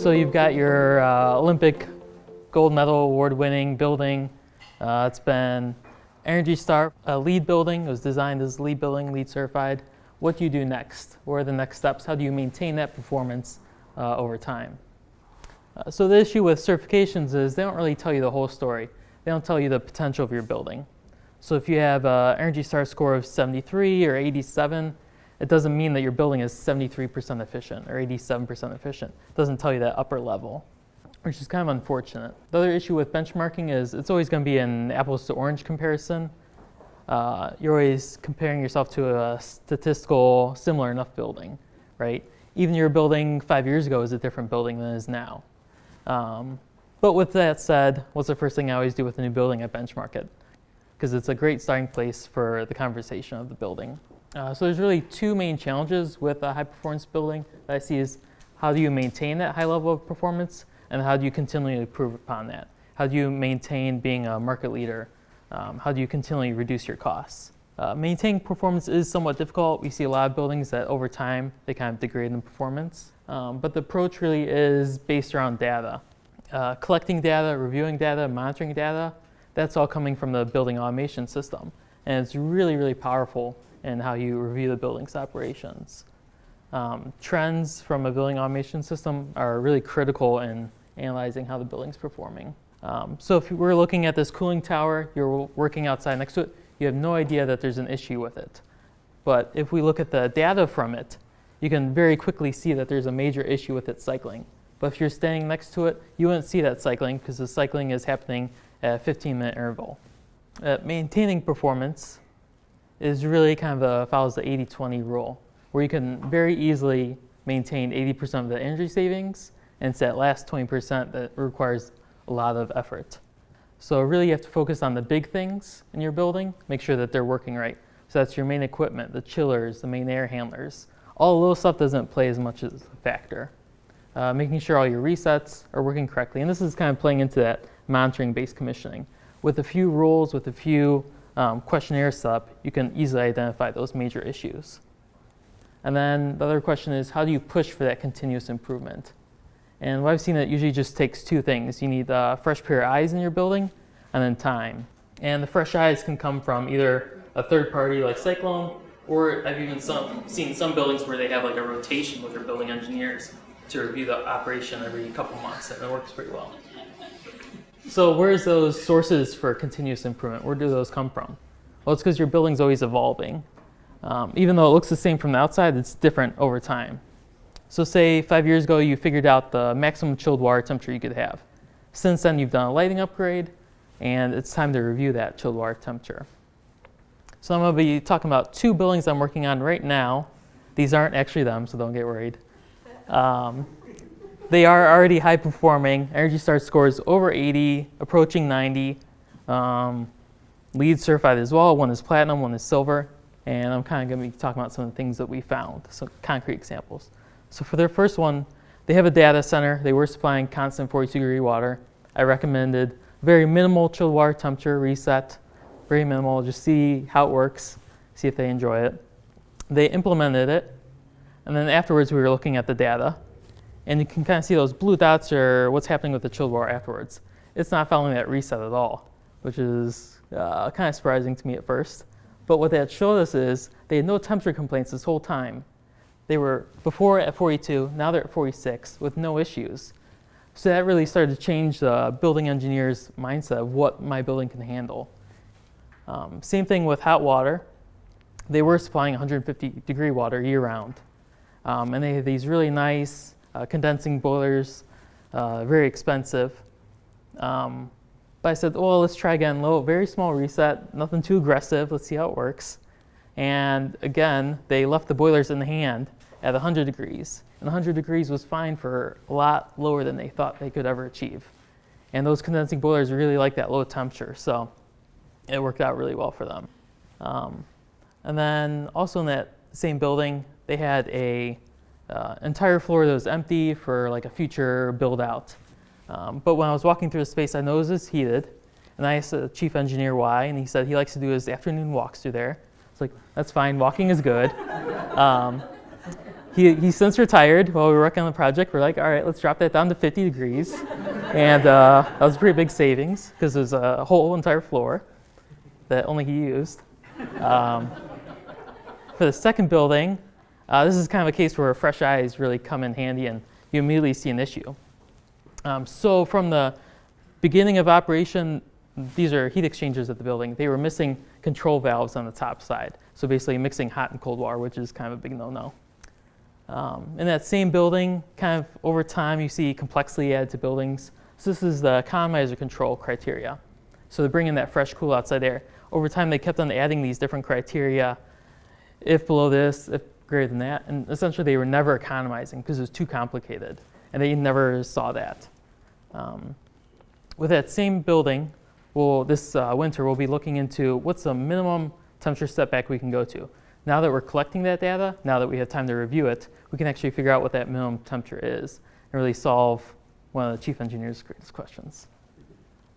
So you've got your Olympic gold medal award-winning building. It's been Energy Star LEED building. It was designed as LEED building, LEED certified. What do you do next? What are the next steps? How do you maintain that performance over time? So the issue with certifications is they don't really tell you the whole story. They don't tell you the potential of your building. So if you have an Energy Star score of 73 or 87, it doesn't mean that your building is 73% efficient or 87% efficient. It doesn't tell you that upper level, which is kind of unfortunate. The other issue with benchmarking is it's always going to be an apples to orange comparison. You're always comparing yourself to a statistical similar enough building, right? Even your building 5 years ago is a different building than it is now. But with that said, what's the first thing I always do with a new building? I benchmark it, because it's a great starting place for the conversation of the building. So there's really two main challenges with a high performance building that I see is how do you maintain that high level of performance, and how do you continually improve upon that? How do you maintain being a market leader? How do you continually reduce your costs? Maintaining performance is somewhat difficult. We see a lot of buildings that over time they kind of degrade in performance. But the approach really is based around data. Collecting data, reviewing data, monitoring data, that's all coming from the building automation system. And it's really, really powerful in how you review the building's operations. Trends from a building automation system are really critical in analyzing how the building's performing. So if we're looking at this cooling tower, you're working outside next to it, you have no idea that there's an issue with it. But if we look at the data from it, you can very quickly see that there's a major issue with it cycling. But if you're standing next to it, you wouldn't see that cycling because the cycling is happening at a 15-minute interval. Maintaining performance is really kind of follows the 80-20 rule, where you can very easily maintain 80% of the energy savings, and it's that last 20% that requires a lot of effort. So really you have to focus on the big things in your building, make sure that they're working right. So that's your main equipment, the chillers, the main air handlers. All of those stuff doesn't play as much as a factor. Making sure all your resets are working correctly. And this is kind of playing into that monitoring-based commissioning. With a few rules, with a few questionnaires set up, you can easily identify those major issues. And then the other question is, how do you push for that continuous improvement? And what I've seen, it usually just takes two things. You need a fresh pair of eyes in your building, and then time. And the fresh eyes can come from either a third party like Cyclone, or I've even seen some buildings where they have like a rotation with their building engineers to review the operation every couple months, and it works pretty well. So where's those sources for continuous improvement? Where do those come from? Well, it's because your building's always evolving. Even though it looks the same from the outside, it's different over time. So say 5 years ago you figured out the maximum chilled water temperature you could have. Since then you've done a lighting upgrade, and it's time to review that chilled water temperature. So I'm going to be talking about two buildings I'm working on right now. These aren't actually them, so don't get worried. They are already high performing. Energy Star scores over 80, approaching 90. LEED certified as well. One is platinum, one is silver. And I'm kind of going to be talking about some of the things that we found, some concrete examples. So for their first one, they have a data center. They were supplying constant 42-degree water. I recommended very minimal chilled water temperature reset, very minimal, just see how it works, see if they enjoy it. They implemented it, and then afterwards we were looking at the data, and you can kind of see those blue dots are what's happening with the chilled water afterwards. It's not following that reset at all, which is kind of surprising to me at first. But what that showed us is they had no temperature complaints this whole time. They were before at 42, now they're at 46 with no issues. So that really started to change the building engineer's mindset of what my building can handle. Same thing with hot water. They were supplying 150-degree water year-round. And they had these really nice condensing boilers, very expensive. But I said, well, let's try again, low, very small reset, nothing too aggressive, let's see how it works. And again, they left the boilers in the hand at 100 degrees. And 100 degrees was fine for a lot lower than they thought they could ever achieve. And those condensing boilers really like that low temperature, so it worked out really well for them. And then also in that same building, they had a entire floor that was empty for like a future build out. But when I was walking through the space, I noticed it's heated. And I asked the chief engineer why, and he said he likes to do his afternoon walks through there. It's like, that's fine, walking is good. He's since retired. While we were working on the project, we're like, all right, let's drop that down to 50 degrees. And that was a pretty big savings because there's a whole entire floor that only he used. For the second building, this is kind of a case where fresh eyes really come in handy and you immediately see an issue. So from the beginning of operation, these are heat exchangers at the building. They were missing control valves on the top side. So basically mixing hot and cold water, which is kind of a big no-no. In that same building, kind of over time, you see complexity added to buildings. So this is the economizer control criteria. So to bring in that fresh, cool outside air. Over time, they kept on adding these different criteria. If below this, if greater than that. And essentially, they were never economizing because it was too complicated. And they never saw that. With that same building, this winter, we'll be looking into what's the minimum temperature setback we can go to. Now that we're collecting that data, now that we have time to review it, we can actually figure out what that minimum temperature is and really solve one of the chief engineer's greatest questions.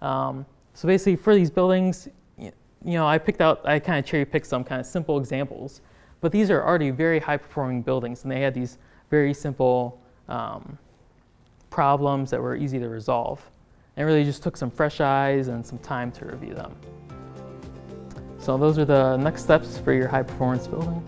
So basically for these buildings, I kind of cherry picked some kind of simple examples, but these are already very high performing buildings and they had these very simple problems that were easy to resolve. And really just took some fresh eyes and some time to review them. So those are the next steps for your high performance building.